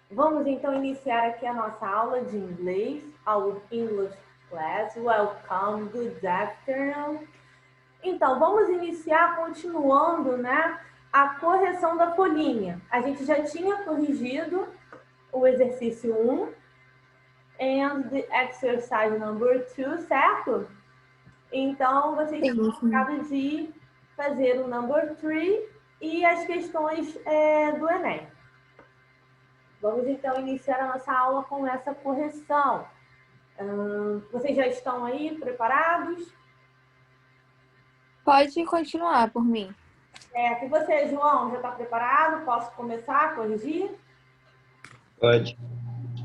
Vamos então iniciar aqui a nossa aula de inglês, our English class. Welcome, good afternoon. Então, vamos iniciar continuando, né, a correção da folhinha. A gente já tinha corrigido o exercício 1 and the exercise number 2, certo? Então, vocês tinham ficado de fazer o number 3 e as questões do Enem. Vamos então iniciar a nossa aula com essa correção. Vocês já estão aí preparados? Pode continuar por mim. E você, João, já está preparado? Posso começar a corrigir? Pode.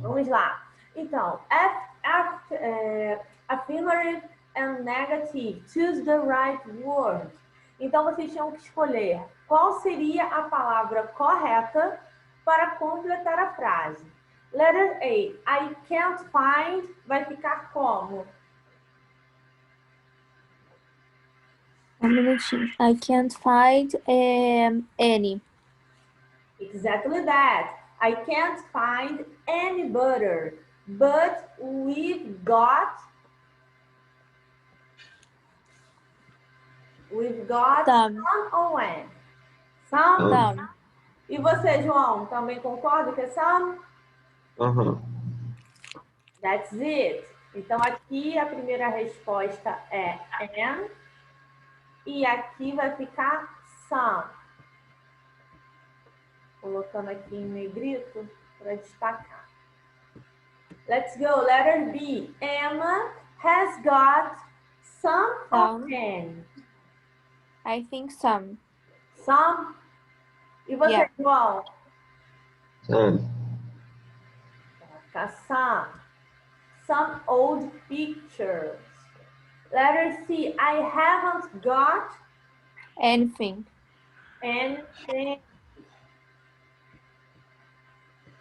Vamos lá. Então, affirmative and negative. Choose the right word. Então, vocês tinham que escolher qual seria a palavra correta para completar a frase. Letter A, I can't find, vai ficar como? Um minutinho. I can't find any. Exactly that. I can't find any butter, but we've got Some. some. Some. Some. E você, João, também concorda que é some? That's it. Então, aqui a primeira resposta é an. E aqui vai ficar some. Colocando aqui em negrito para destacar. Let's go. Letter B. Emma has got some of an. I think some. Some. E você, Yeah. João? Some. Some old pictures. Letter C. I haven't got Anything. anything.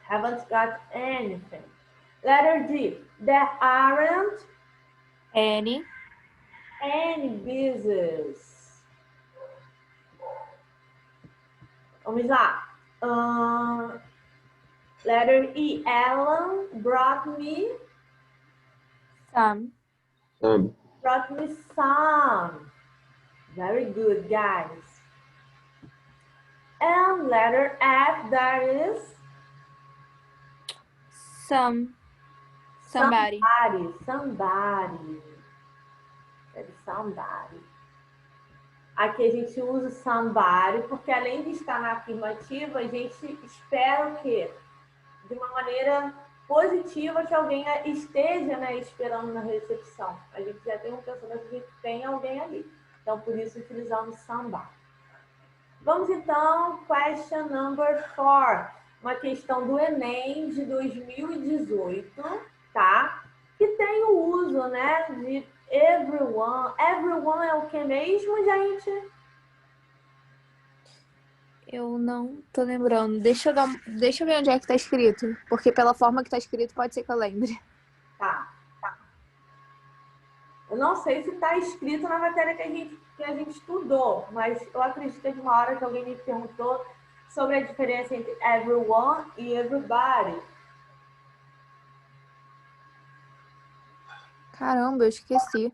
Haven't got anything. Letter D. There aren't Any. business. Vamos lá. Letter E. Alan brought me Some. Some. Very good, guys. And letter F, that is Somebody. Somebody. Aqui a gente usa o somebody porque além de estar na afirmativa, a gente espera o quê? De uma maneira positiva que alguém esteja, né, esperando na recepção. A gente já tem um pensamento de que tem alguém ali. Então, por isso utilizamos somebody. Vamos então, question number 4. Uma questão do Enem de 2018, tá? Que tem o uso, né, de everyone. Everyone é o que mesmo, gente? Eu não tô lembrando. Deixa eu ver onde é que tá escrito. Porque pela forma que tá escrito, pode ser que eu lembre. Tá. Eu não sei se está escrito na matéria que a gente estudou, mas eu acredito que de uma hora que alguém me perguntou sobre a diferença entre everyone e everybody. Caramba, eu esqueci.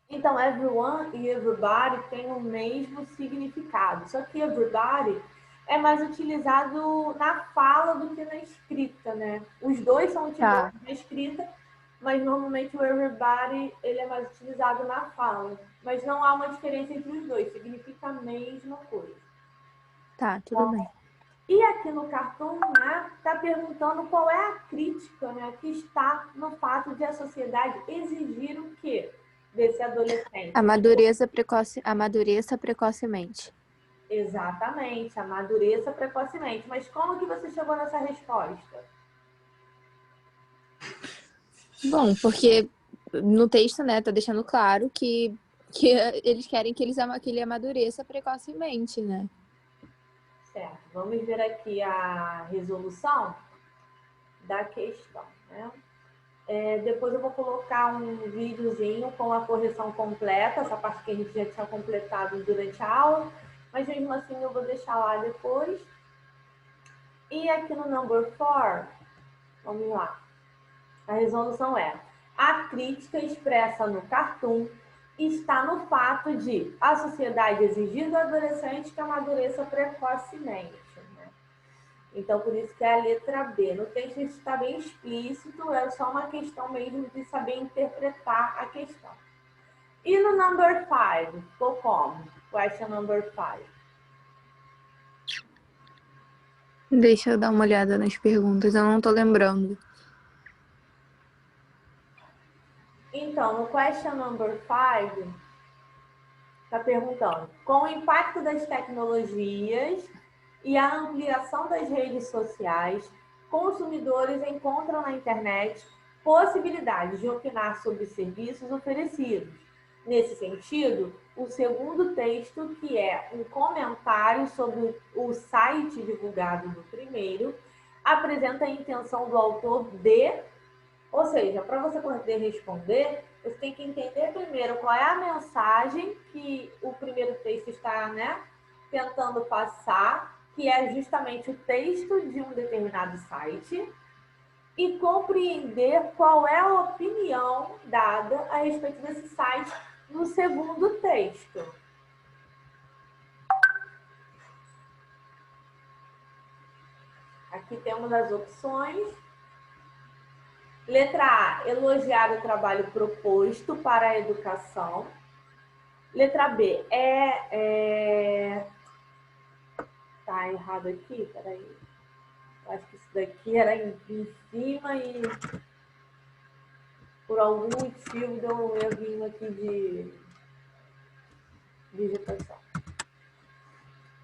Então, everyone e everybody têm o mesmo significado. Só que everybody é mais utilizado na fala do que na escrita, né? Os dois são utilizados na escrita, mas normalmente o everybody ele é mais utilizado na fala. Mas não há uma diferença entre os dois, significa a mesma coisa. Tá, tudo bem. E aqui no cartão, né, tá perguntando qual é a crítica, né, que está no fato de a sociedade exigir o quê desse adolescente? Amadureça precocemente. Exatamente, amadureça precocemente. Mas como que você chegou nessa resposta? Bom, porque no texto, né, tá deixando claro que eles querem que ele amadureça precocemente, né? Certo, vamos ver aqui a resolução da questão, né? Depois eu vou colocar um videozinho com a correção completa, essa parte que a gente já tinha completado durante a aula, mas mesmo assim eu vou deixar lá depois. E aqui no number 4, vamos lá. A resolução é: a crítica expressa no cartoon está no fato de a sociedade exigir do adolescente que amadureça precocemente. Né? Então, por isso que é a letra B. No texto está bem explícito, é só uma questão mesmo de saber interpretar a questão. E no number 5, ficou como? Question number 5. Deixa eu dar uma olhada nas perguntas, eu não tô lembrando. Então, no question number 5, está perguntando: com o impacto das tecnologias e a ampliação das redes sociais, consumidores encontram na internet possibilidades de opinar sobre serviços oferecidos. Nesse sentido, o segundo texto, que é um comentário sobre o site divulgado no primeiro, apresenta a intenção do autor de, ou seja, para você poder responder, você tem que entender primeiro qual é a mensagem que o primeiro texto está, né, tentando passar, que é justamente o texto de um determinado site, e compreender qual é a opinião dada a respeito desse site no segundo texto. Aqui temos as opções. Letra A, elogiar o trabalho proposto para a educação. Letra B, tá errado aqui, peraí. Acho que isso daqui era em cima e por algum motivo deu um errinho aqui de digitação.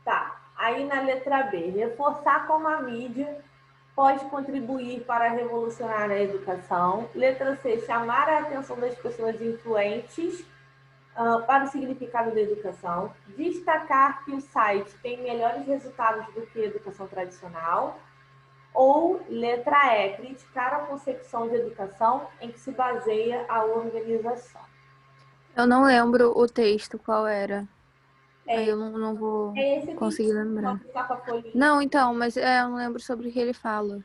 Tá, aí na letra B, reforçar como a mídia pode contribuir para revolucionar a educação. Letra C, chamar a atenção das pessoas influentes para o significado da educação. Destacar que o site tem melhores resultados do que a educação tradicional. Ou, letra E, criticar a concepção de educação em que se baseia a organização. Eu não lembro o texto, qual era. Aí eu não vou conseguir lembrar. Não, então, mas eu não lembro sobre o que ele fala.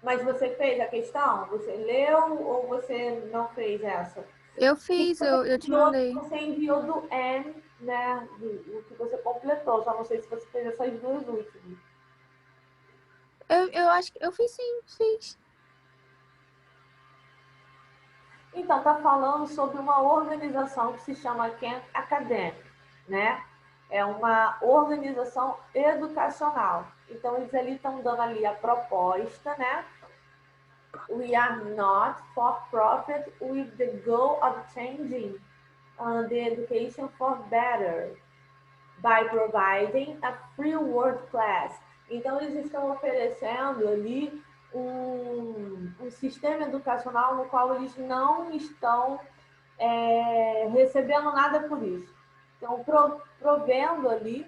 Mas você fez a questão? Você leu ou você não fez essa? Eu fiz, eu te mandei. Você enviou do N, né? O que você completou. Só não sei se você fez essas duas últimas. Eu acho que eu fiz sim, fiz. Então, tá falando sobre uma organização que se chama Khan Academy, né? É uma organização educacional. Então, eles ali estão dando ali a proposta, né? We are not for profit with the goal of changing the education for better by providing a free world class. Então, eles estão oferecendo ali um sistema educacional no qual eles não estão recebendo nada por isso. Então, provendo ali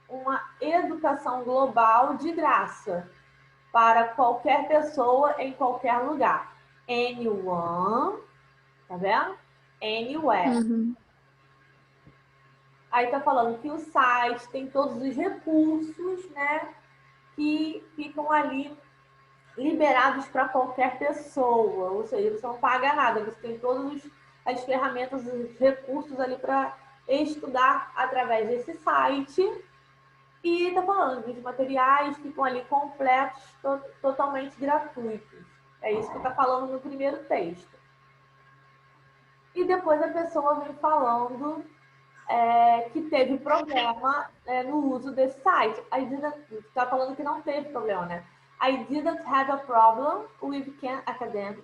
uma educação global de graça para qualquer pessoa em qualquer lugar. Anyone, tá vendo? Anywhere. Uhum. Aí tá falando que o site tem todos os recursos, né, que ficam ali liberados para qualquer pessoa, ou seja, você não paga nada, você tem todas as ferramentas, os recursos ali para estudar através desse site. E tá falando que os materiais ficam ali completos, totalmente gratuitos. É isso que tá falando no primeiro texto. E depois a pessoa vem falando que teve problema no uso desse site. Está falando que não teve problema, né? I didn't have a problem with Khan Academy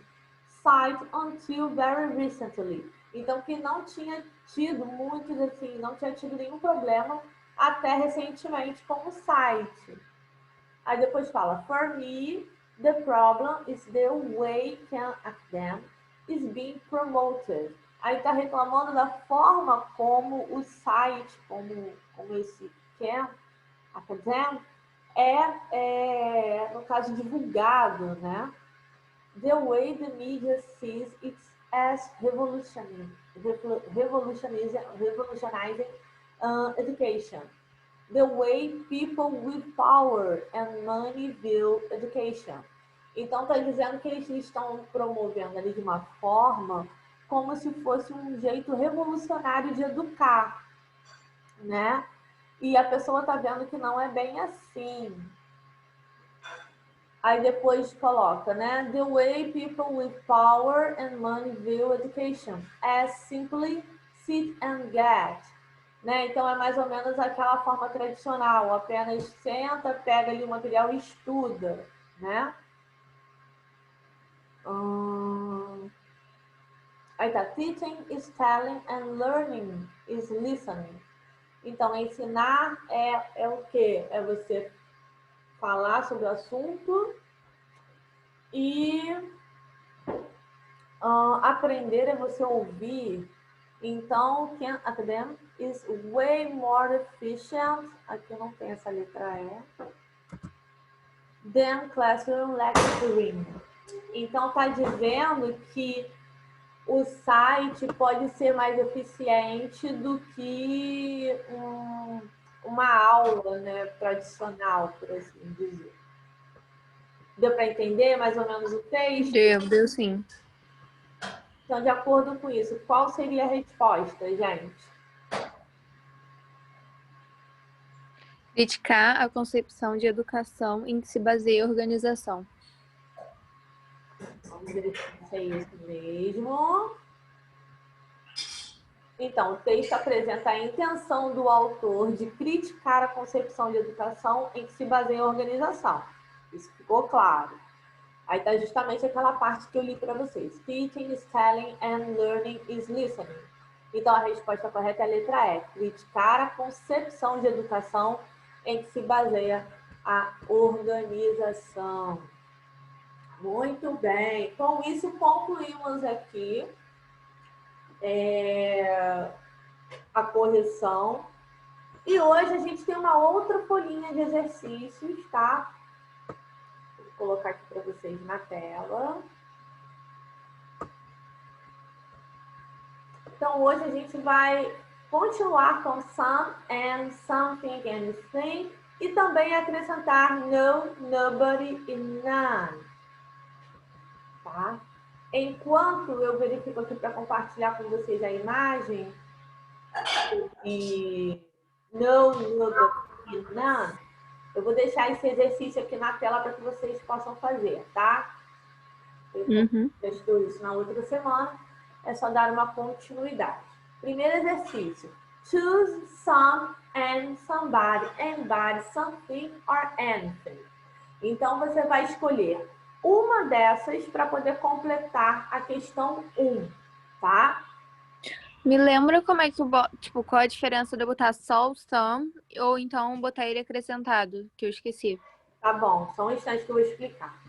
site until very recently. Então, que não tinha tido muitos, assim, não tinha tido nenhum problema até recentemente com o site. Aí depois fala, for me, the problem is the way Khan Academy is being promoted. Aí está reclamando da forma como o site, como esse Khan Academy no caso, divulgado, né? The way the media sees it as revolutionizing education. the way people with power and money view education. Então, está dizendo que eles estão promovendo ali de uma forma como se fosse um jeito revolucionário de educar, né? E a pessoa está vendo que não é bem assim. Aí depois coloca, né? The way people with power and money view education as simply sit and get. Né? Então é mais ou menos aquela forma tradicional, apenas senta, pega ali o material e estuda, né? Aí tá, teaching is telling and learning is listening. Então ensinar é o quê? É você falar sobre o assunto e aprender é você ouvir. Então, can academic is way more efficient. Aqui não tem essa letra E. Than classroom lecturing. Então, está dizendo que o site pode ser mais eficiente do que uma aula, né, tradicional, por assim dizer. Deu para entender mais ou menos o texto? Deu sim. Então, de acordo com isso, qual seria a resposta, gente? Criticar a concepção de educação em que se baseia a organização. Vamos verificar se é isso mesmo. Então, o texto apresenta a intenção do autor de criticar a concepção de educação em que se baseia a organização. Isso ficou claro. Aí está justamente aquela parte que eu li para vocês. Teaching is telling and learning is listening. Então, a resposta correta é a letra E. Criticar a concepção de educação em que se baseia a organização. Muito bem. Com isso, concluímos aqui a correção. E hoje a gente tem uma outra folhinha de exercícios, tá? Vou colocar aqui para vocês na tela. Então, hoje a gente vai continuar com some and something and thing e também acrescentar no, nobody e none. Tá? Enquanto eu verifico aqui para compartilhar com vocês a imagem e no, nobody e none, eu vou deixar esse exercício aqui na tela para que vocês possam fazer, tá? Eu testou isso na outra semana, é só dar uma continuidade. Primeiro exercício. Choose some and somebody, anybody, something or anything. Então, você vai escolher uma dessas para poder completar a questão 1, tá? Me lembra como é que tipo, qual a diferença de eu botar só o some ou então botar ele acrescentado, que eu esqueci. Tá bom, só um instante que eu vou explicar.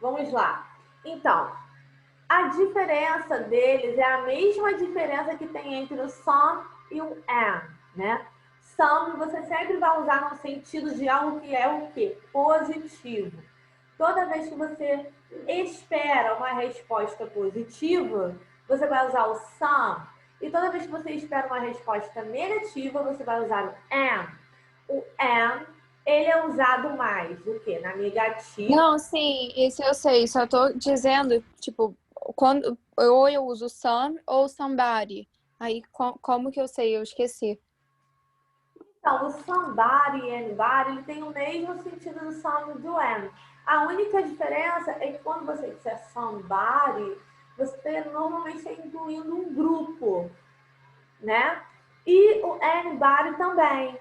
Vamos lá. Então, a diferença deles é a mesma diferença que tem entre o some e o and, né? Some você sempre vai usar no sentido de algo que é o quê? Positivo. Toda vez que você espera uma resposta positiva, você vai usar o some. E toda vez que você espera uma resposta negativa, você vai usar o and. O and, ele é usado mais do que na negativa. Não, sim, isso eu sei. Só tô dizendo, tipo, quando ou eu uso some ou somebody. Aí, como que eu sei? Eu esqueci. Então, o somebody e anybody, ele tem o mesmo sentido do some e do and. A única diferença é que quando você disser somebody, você normalmente está incluindo um grupo, né? E o anybody também.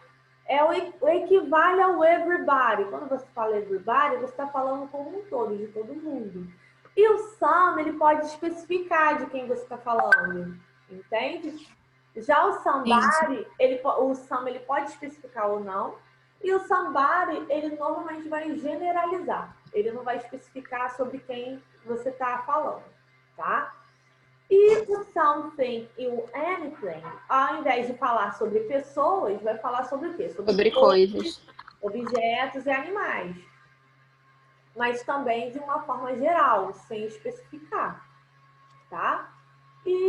É o equivale ao everybody. Quando você fala everybody, você está falando como um todo, de todo mundo. E o some, ele pode especificar de quem você está falando, entende? Já o somebody, o some ele pode especificar ou não. E o somebody, ele normalmente vai generalizar. Ele não vai especificar sobre quem você está falando, tá? E o something e o anything, ao invés de falar sobre pessoas, vai falar sobre o quê? Sobre coisas. Objetos e animais. mas também de uma forma geral, sem especificar, tá?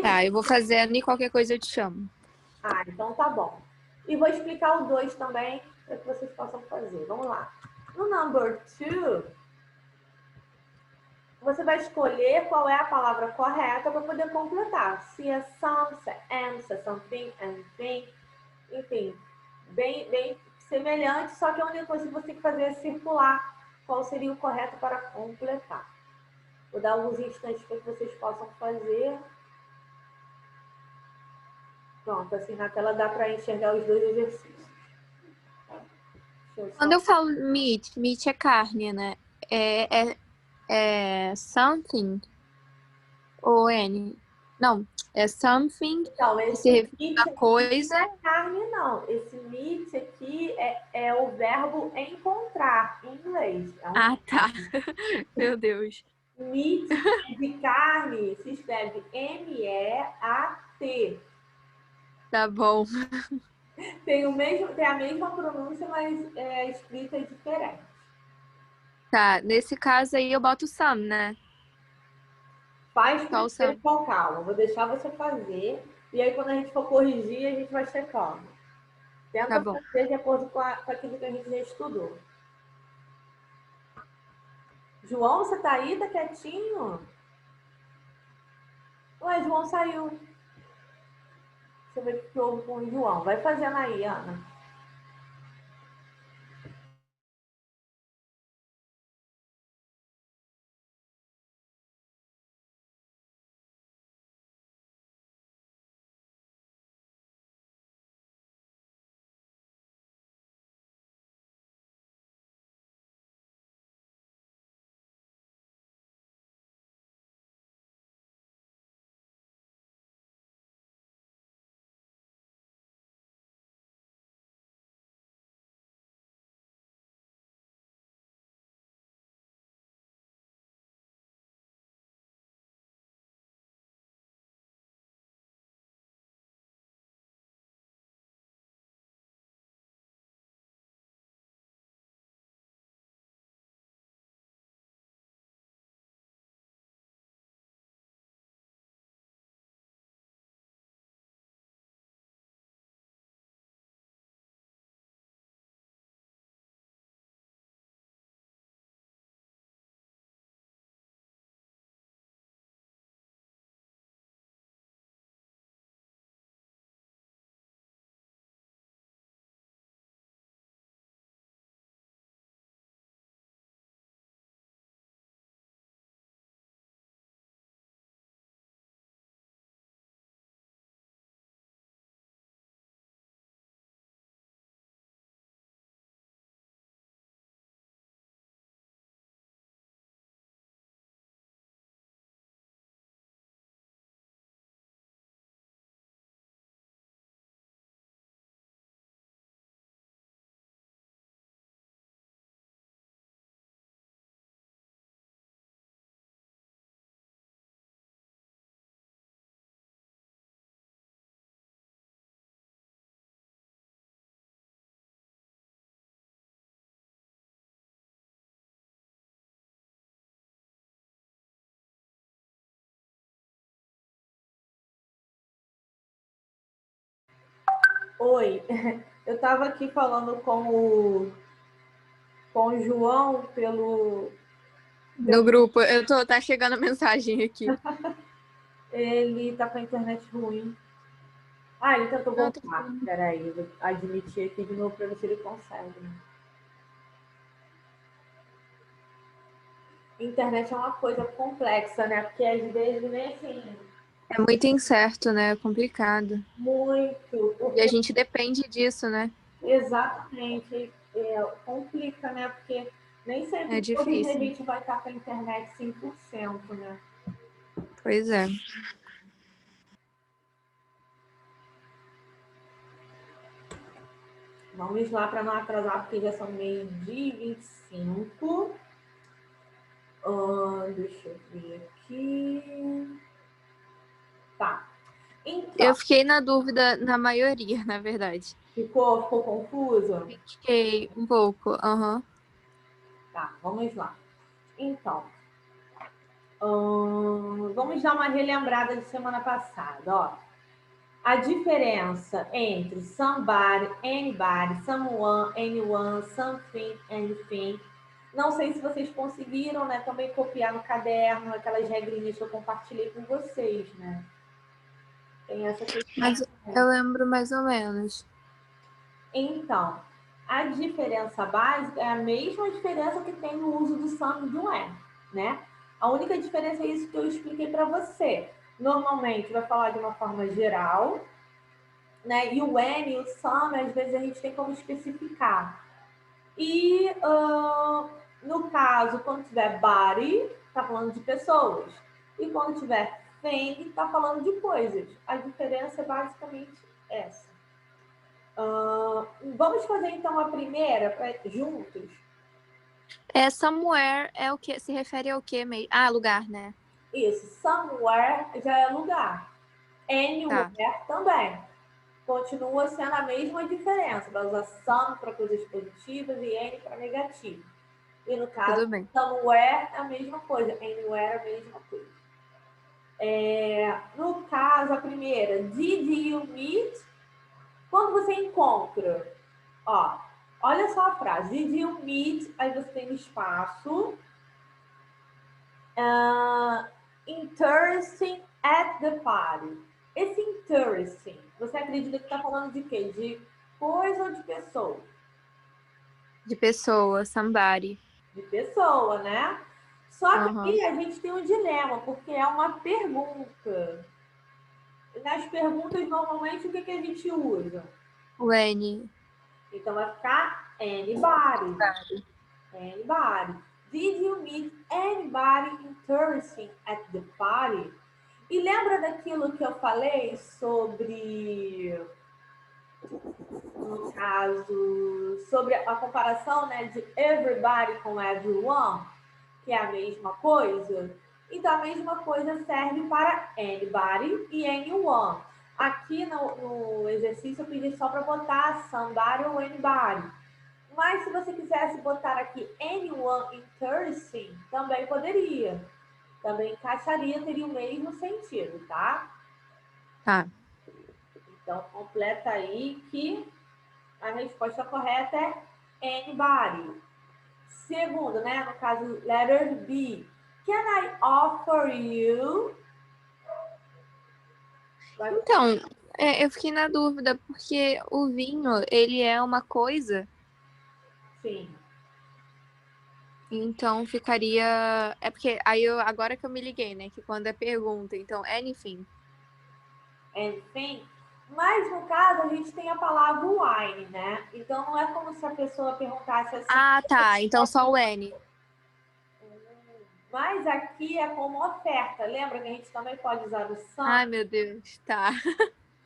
Tá, eu vou fazendo e qualquer coisa eu te chamo. Ah, então tá bom. E vou explicar o 2 também, para que vocês possam fazer. Vamos lá. No number 2, você vai escolher qual é a palavra correta para poder completar. Se é some, se é am, se é something, anything, enfim, bem semelhante, só que a única coisa que você tem que fazer é circular qual seria o correto para completar. Vou dar alguns instantes para que vocês possam fazer. Pronto, assim na tela dá para enxergar os dois exercícios. Quando eu falo meat é carne, né? É something ou any? Não, é something então, que se refere a coisa. Não é carne, não. Esse meat aqui é o verbo encontrar em inglês. Ah, tá. Meu Deus. Meat de carne se escreve M-E-A-T. Tá bom. Tem a mesma pronúncia, mas é escrita diferente. Tá, nesse caso aí eu boto some, né? Faz primeiro com calma. Vou deixar você fazer. E aí, quando a gente for corrigir, a gente vai checando. Tenta fazer de acordo com aquilo que a gente já estudou. João, você tá aí? Tá quietinho? Ué, João saiu. Deixa eu ver o que houve com o João. Vai fazendo aí, Ana. Oi, eu estava aqui falando com o João no grupo. Tá chegando a mensagem aqui. Ele tá com a internet ruim. Ah, ele tentou voltar. Peraí, vou admitir aqui de novo para ver se ele consegue. Internet é uma coisa complexa, né? Porque às vezes nem assim. É muito incerto, né? É complicado. Muito. E a gente depende disso, né? Exatamente. Complica, né? Porque nem sempre todos a gente vai estar com a internet 100%, né? Pois é. Vamos lá para não atrasar, porque já são 12h25. Deixa eu ver aqui. Tá. Então, eu fiquei na dúvida na maioria, na verdade. Ficou confuso? Fiquei um pouco, Tá, vamos lá. Então, vamos dar uma relembrada de semana passada, ó. A diferença entre somebody, anybody, someone, anyone, something, anything. Não sei se vocês conseguiram, né, também copiar no caderno aquelas regrinhas que eu compartilhei com vocês, né? Tem essa questão. Mas eu lembro mais ou menos. Então, a diferença básica é a mesma diferença que tem no uso do some e do when, né? A única diferença é isso que eu expliquei para você. Normalmente vai falar de uma forma geral, né? E o when e o some, às vezes a gente tem como especificar. E no caso, quando tiver body, tá falando de pessoas. E quando tiver thing, tá falando de coisas. A diferença é basicamente essa. Vamos fazer então a primeira juntos? Somewhere é o que? Se refere ao que mesmo? Ah, lugar, né? Isso, somewhere já é lugar. Anywhere também. Continua sendo a mesma diferença. Vai usar some para coisas positivas e any para negativo. E no caso, somewhere é a mesma coisa. Anywhere é a mesma coisa. No caso, a primeira, did you meet? Quando você encontra, ó, olha só a frase. Did you meet? Aí você tem espaço. Interesting at the party. Esse interesting, você acredita que está falando de quê? De coisa ou de pessoa? De pessoa, somebody. De pessoa, né? Só que aqui a gente tem um dilema, porque é uma pergunta. Nas perguntas, normalmente, o que a gente usa? O N. Então, vai ficar anybody. Anybody. Did you meet anybody interesting at the party? E lembra daquilo que eu falei sobre, no caso, sobre a comparação, né, de everybody com everyone, que é a mesma coisa? Então, a mesma coisa serve para anybody e anyone. Aqui no exercício eu pedi só para botar somebody ou anybody. Mas se você quisesse botar aqui anyone interesting, também poderia. Também encaixaria, teria o mesmo sentido, tá? Tá. Então, completa aí que a resposta correta é anybody. Segundo, né? No caso, letter B. Can I offer you? Então, eu fiquei na dúvida, porque o vinho, ele é uma coisa. Sim. Então ficaria. É porque agora que eu me liguei, né? Que quando é pergunta, então, anything. Anything. Mas no caso, a gente tem a palavra wine, né? Então não é como se a pessoa perguntasse assim. Ah, tá. Então só o N. Mas aqui é como oferta. Lembra que a gente também pode usar o some? Ai, meu Deus. Tá.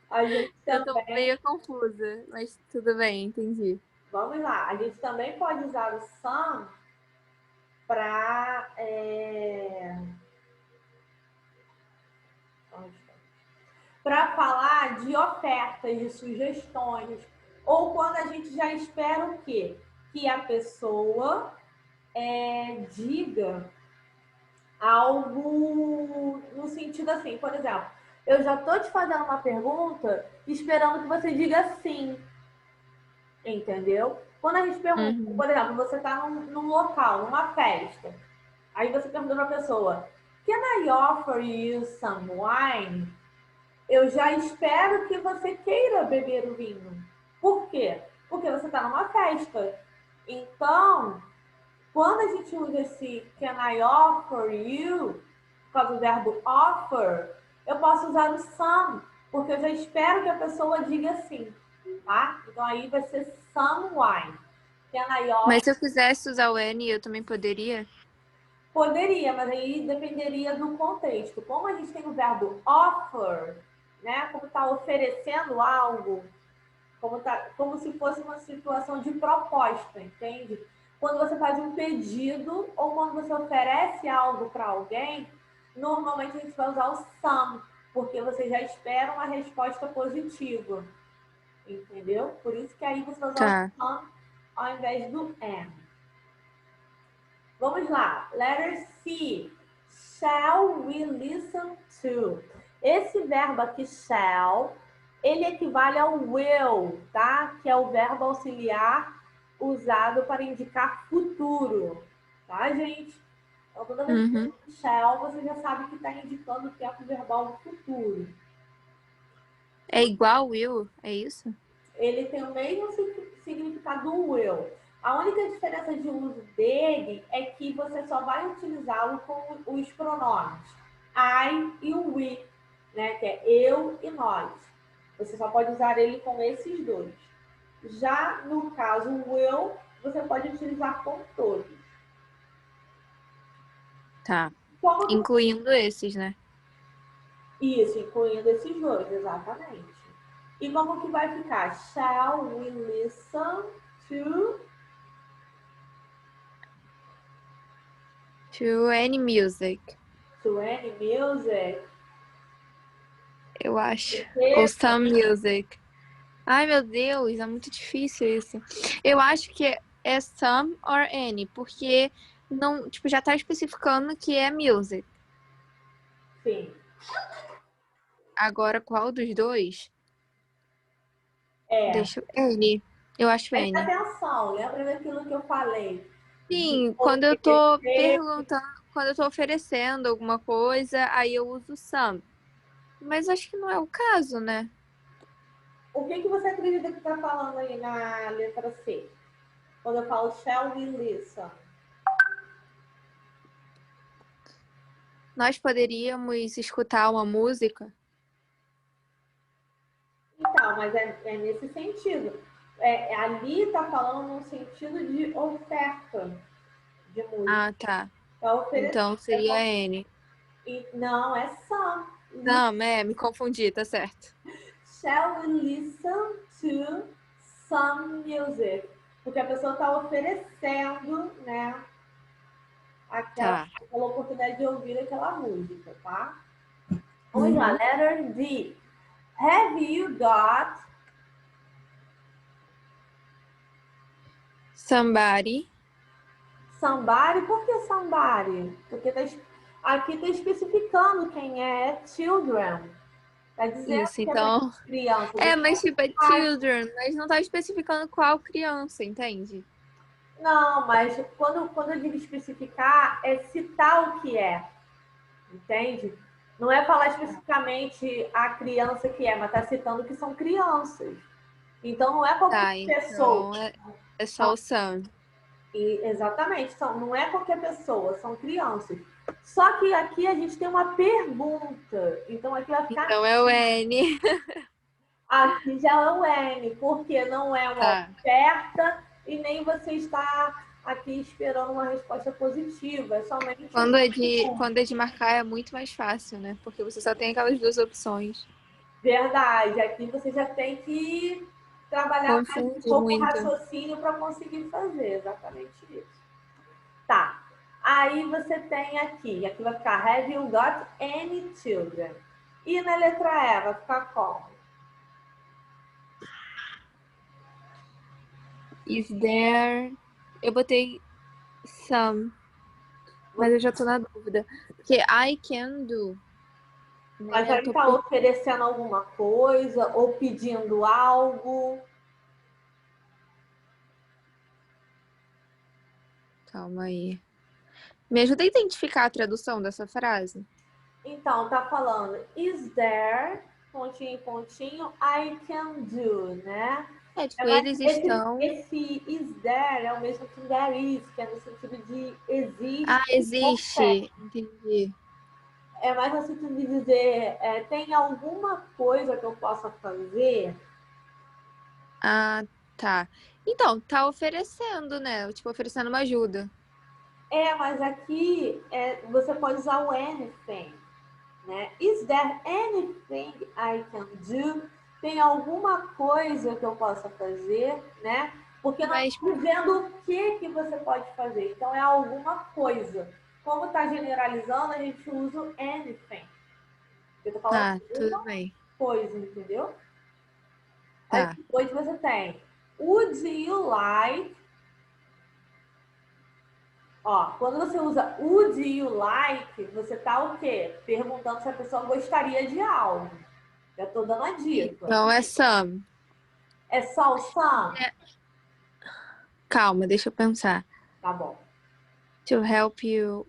A gente Eu tô também... meio confusa, mas tudo bem, entendi. Vamos lá. A gente também pode usar o some para falar de ofertas, de sugestões, ou quando a gente já espera o quê? Que a pessoa diga algo no sentido assim, por exemplo, eu já estou te fazendo uma pergunta esperando que você diga sim, entendeu? Quando a gente pergunta, por exemplo, você está num local, numa festa, aí você pergunta para a pessoa, can I offer you some wine? Eu já espero que você queira beber o vinho. Por quê? Porque você está numa festa. Então, quando a gente usa esse can I offer you, por causa do verbo offer, eu posso usar o some, porque eu já espero que a pessoa diga sim, tá? Então aí vai ser some wine. Can I offer... Mas se eu quisesse usar o N, eu também poderia? Poderia, mas aí dependeria do contexto. Como a gente tem o verbo offer, né? Como está oferecendo algo, como se fosse uma situação de proposta, entende? Quando você faz um pedido ou quando você oferece algo para alguém, normalmente a gente vai usar o some, porque você já espera uma resposta positiva, entendeu? Por isso que aí você vai usar o some ao invés do am. Vamos lá. Letter C. Shall we listen to? Esse verbo aqui, shall, ele equivale ao will, tá? Que é o verbo auxiliar usado para indicar futuro, tá, gente? Então, toda vez que você shall, você já sabe que está indicando o tempo verbal do futuro. É igual will, é isso? Ele tem o mesmo significado do will. A única diferença de uso dele é que você só vai utilizá-lo com os pronomes I e o we, né? Que é eu e nós. Você só pode usar ele com esses dois. Já no caso will, você pode utilizar com todos. Tá. Incluindo esses, né? Isso, incluindo esses dois, exatamente. E como que vai ficar? Shall we listen to... To any music. To any music? Eu acho. Ou some music. Ai, meu Deus, é muito difícil isso. Eu acho que é some or any, porque não, tipo, já tá especificando que é music. Sim. Agora, qual dos dois? Deixa eu... N. Eu acho N. Presta atenção, lembra daquilo que eu falei? Sim, quando eu tô perguntando, quando eu tô oferecendo alguma coisa, aí eu uso some. Mas acho que não é o caso, né? O que você acredita que tá falando aí na letra C? Quando eu falo shall we listen? Nós poderíamos escutar uma música? Então, mas é nesse sentido. Ali tá falando no sentido de oferta de música. Ah, tá. Então seria N. Não, é some. Não, me confundi, tá certo. Shall we listen to some music? Porque a pessoa está oferecendo, né, aquela oportunidade de ouvir aquela música, tá? Vamos lá, letter D. Have you got somebody? Somebody? Por que somebody? Porque aqui está especificando quem é children. Tá dizendo isso, que então... é criança. Mas tipo, é children, mas não tá especificando qual criança, entende? Não, mas quando eu digo especificar, é citar o que é. Entende? Não é falar especificamente a criança que é, mas tá citando que são crianças. Então não é qualquer pessoa. Então é só o some. Exatamente, não é qualquer pessoa, são crianças. Só que aqui a gente tem uma pergunta. Então aqui vai ficar. Então é o N. Aqui já é o N, porque não é uma oferta e nem você está aqui esperando uma resposta positiva. É somente. Quando é de marcar é muito mais fácil, né? Porque você só tem aquelas duas opções. Verdade. Aqui você já tem que trabalhar mais um pouco o raciocínio para conseguir fazer exatamente isso. Tá. Aí você tem aqui vai ficar Have you got any children? E na letra E vai ficar como? Is there... Eu botei some, mas eu já tô na dúvida. Porque I can do. Mas aí tá oferecendo alguma coisa ou pedindo algo. Calma aí. Me ajuda a identificar a tradução dessa frase. Então, tá falando is there, pontinho, pontinho, I can do, né? Tipo, eles estão... Esse is there é o mesmo que there is, que é no sentido de existe. Ah, existe. Entendi. É mais no sentido de dizer, tem alguma coisa que eu possa fazer? Ah, tá. Então, tá oferecendo, né? Tipo, oferecendo uma ajuda. Mas aqui você pode usar o anything, né? Is there anything I can do? Tem alguma coisa que eu possa fazer, né? Porque nós estamos dizendo o que você pode fazer. Então, é alguma coisa. Como está generalizando, a gente usa o anything. Eu tô falando tudo bem. Coisa, entendeu? Tá. Aí depois você tem Would you like Ó, quando você usa would you like, você tá o quê? Perguntando se a pessoa gostaria de algo. Já tô dando a dica. Então é some. É só o some? Calma, deixa eu pensar. Tá bom. To help you.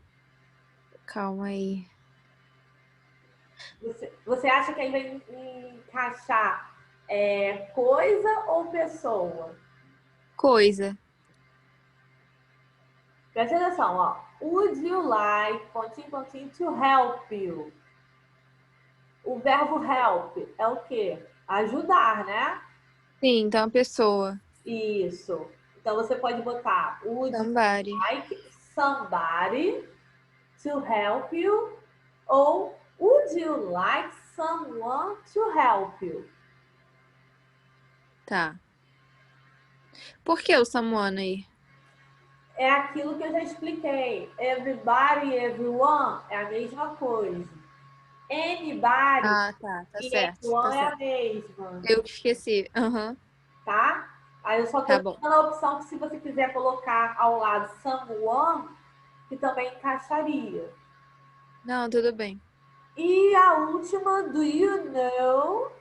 Calma aí. Você acha que aí vai encaixar coisa ou pessoa? Coisa. Presta atenção, ó. Would you like, pontinho, pontinho, to help you? O verbo help é o quê? Ajudar, né? Sim, então pessoa. Isso. Então você pode botar would you Somebody. like somebody to help you ou would you like someone to help you? Tá. Por que o someone aí? É aquilo que eu já expliquei. Everybody, everyone é a mesma coisa. Anybody Ah, tá e certo, tá everyone é a certo. mesma, Eu esqueci. Aham, tá? Aí eu só tô tá bom. dando a opção que se você quiser colocar ao lado someone, que também encaixaria. Não, tudo bem. E a última, do you know?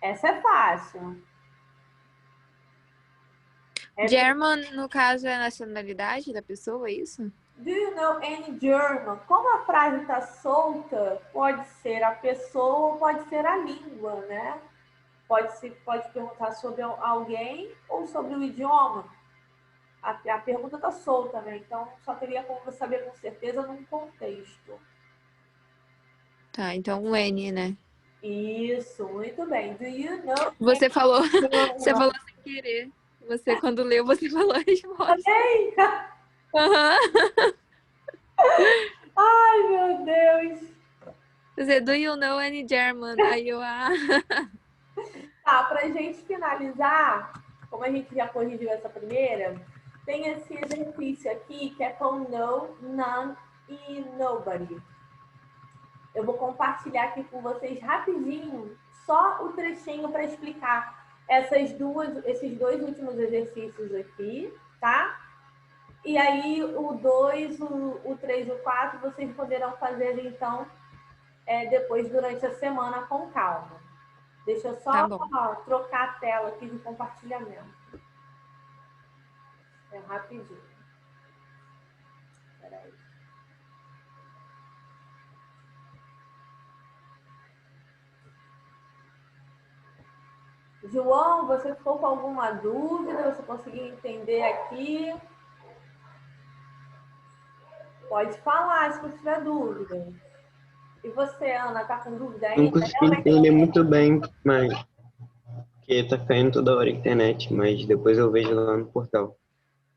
Essa é fácil. German, no caso, é a nacionalidade da pessoa, é isso? Do you know any German? Como a frase está solta, pode ser a pessoa ou pode ser a língua, né? Pode perguntar sobre alguém ou sobre o idioma. A pergunta está solta, né? Então só teria como você saber com certeza num contexto. Tá, então o N, né? Isso, muito bem. Do you know Você falou, você German? falou sem querer. Você, quando leu, você falou a resposta. Ei! Aham. Ai, meu Deus! Você, do you know any German? Aí eu, Tá, pra gente finalizar, como a gente já corrigiu essa primeira, tem esse exercício aqui que é com no, none e nobody. Eu vou compartilhar aqui com vocês rapidinho, só o trechinho para explicar esses dois últimos exercícios aqui, tá? E aí o 2, o 3 e o 4 vocês poderão fazer então depois durante a semana com calma. Deixa eu tá só bom. trocar a tela aqui de compartilhamento. É rapidinho. Peraí. João, você ficou com alguma dúvida? Você conseguiu entender aqui? Pode falar se você tiver dúvida. E você, Ana, tá com dúvida Não ainda? consegui entender muito bem, mas porque tá caindo toda hora a internet, mas depois eu vejo lá no portal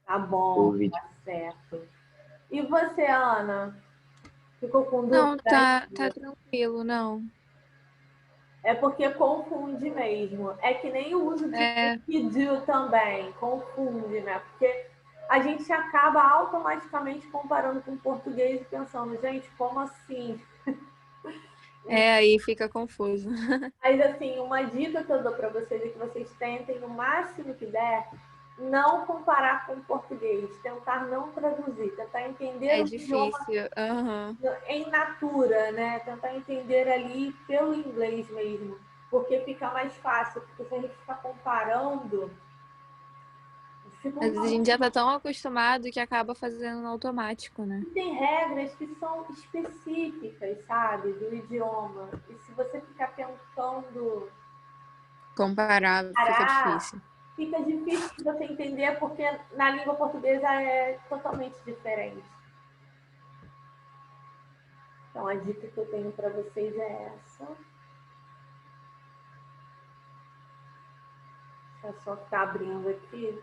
Tá o bom, vídeo. tá certo. E você, Ana? Ficou com dúvida Não, tá ainda? tranquilo, não. É porque confunde mesmo. É que nem o uso de É, que do também. Confunde, né? Porque a gente acaba automaticamente comparando com o português e pensando, gente, como assim? aí fica confuso. Mas, assim, uma dica que eu dou para vocês é que vocês tentem, o máximo que der, não comparar com o português, tentar não traduzir, tentar entender É o idioma difícil. Aham. em natura, né? Tentar entender ali pelo inglês mesmo, porque fica mais fácil, porque se a gente ficar comparando, Às dificulta vezes a gente já muito. tá tão acostumado que acaba fazendo no automático, né? E tem regras que são específicas, sabe, do idioma. E se você ficar tentando Comparar fica parar, difícil. fica difícil de você entender, porque na língua portuguesa é totalmente diferente. Então, a dica que eu tenho para vocês é essa. Deixa eu só ficar abrindo aqui.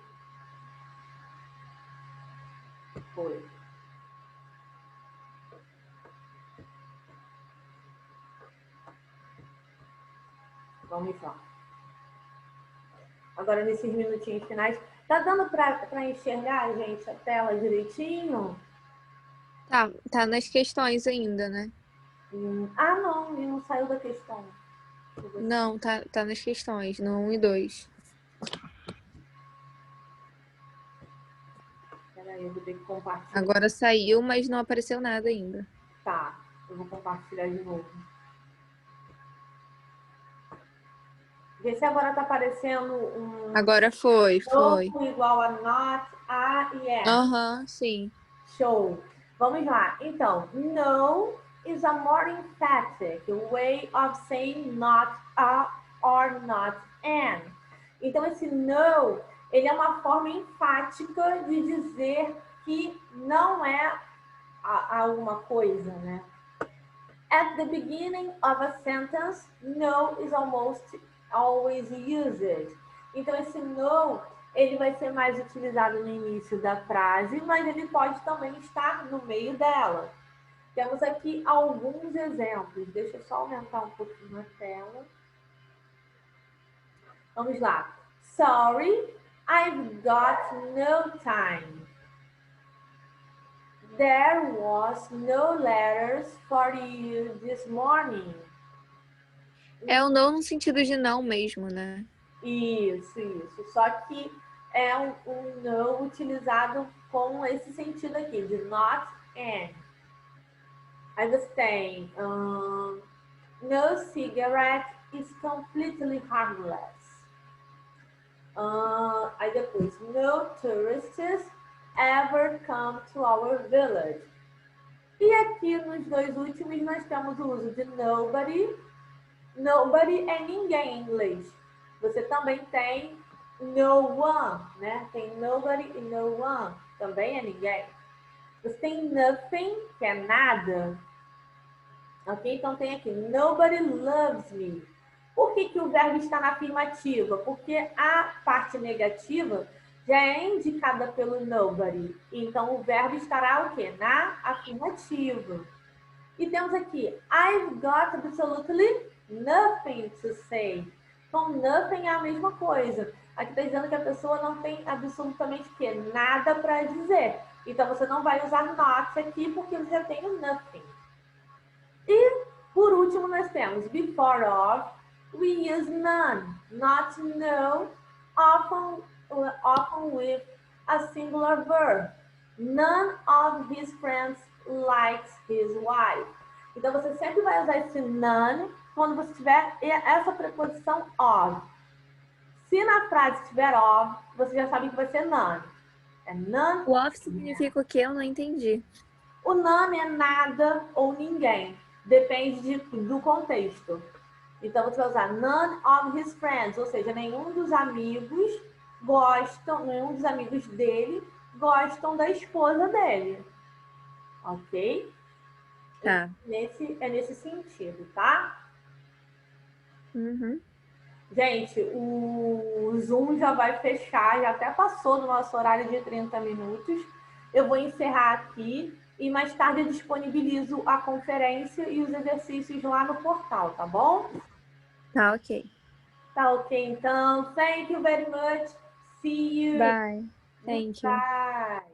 Foi. Vamos lá. Agora, nesses minutinhos finais, tá dando para enxergar, gente, a tela direitinho? Tá nas questões ainda, né? Ah, não, e não saiu da questão. Não, tá nas questões, no 1 e 2. Peraí. Peraí, eu vou ter que compartilhar. Agora saiu, mas não apareceu nada ainda. Tá, eu vou compartilhar de novo. Vê se agora tá aparecendo um... Agora foi. No igual a not, a e é. Aham, sim. Show. Vamos lá. Então, no is a more emphatic way of saying not a or not an. Então, esse no, ele é uma forma enfática de dizer que não é alguma coisa, né? At the beginning of a sentence, no is almost always used. Então, esse no, ele vai ser mais utilizado no início da frase, mas ele pode também estar no meio dela. Temos aqui alguns exemplos. Deixa eu só aumentar um pouquinho a tela. Vamos lá. Sorry, I've got no time. There was no letters for you this morning. É o não no sentido de não mesmo, né? Isso. Só que é um não utilizado com esse sentido aqui, de not and. Aí você tem no cigarette is completely harmless. Aí depois, no tourists ever come to our village. E aqui nos dois últimos nós temos o uso de nobody. Nobody é ninguém em inglês. Você também tem no one, né? Tem nobody e no one, também é ninguém. Você tem nothing, que é nada. Ok? Então tem aqui, nobody loves me. Por que o verbo está na afirmativa? Porque a parte negativa já é indicada pelo nobody. Então o verbo estará o quê? Na afirmativa. E temos aqui, I've got absolutely nothing to say. Então, nothing é a mesma coisa. Aqui está dizendo que a pessoa não tem absolutamente o quê? Nada para dizer. Então, você não vai usar not aqui porque você já tem o nothing. E, por último, nós temos before of, we use none, not no, often with a singular verb. None of his friends likes his wife. Então, você sempre vai usar esse none quando você tiver essa preposição of. Se na frase tiver of, você já sabe que vai ser none. É none. O of significa o quê? Eu não entendi. O none é nada ou ninguém. Depende do contexto. Então, você vai usar none of his friends, ou seja, nenhum dos amigos dele gostam da esposa dele. Ok? Tá. É nesse sentido, tá? Uhum. Gente, o Zoom já vai fechar, já até passou do nosso horário de 30 minutos. Eu vou encerrar aqui e mais tarde eu disponibilizo a conferência e os exercícios lá no portal, tá bom? Tá, ok. Tá ok, então. Thank you very much. See you. Bye. Thank you. Bye.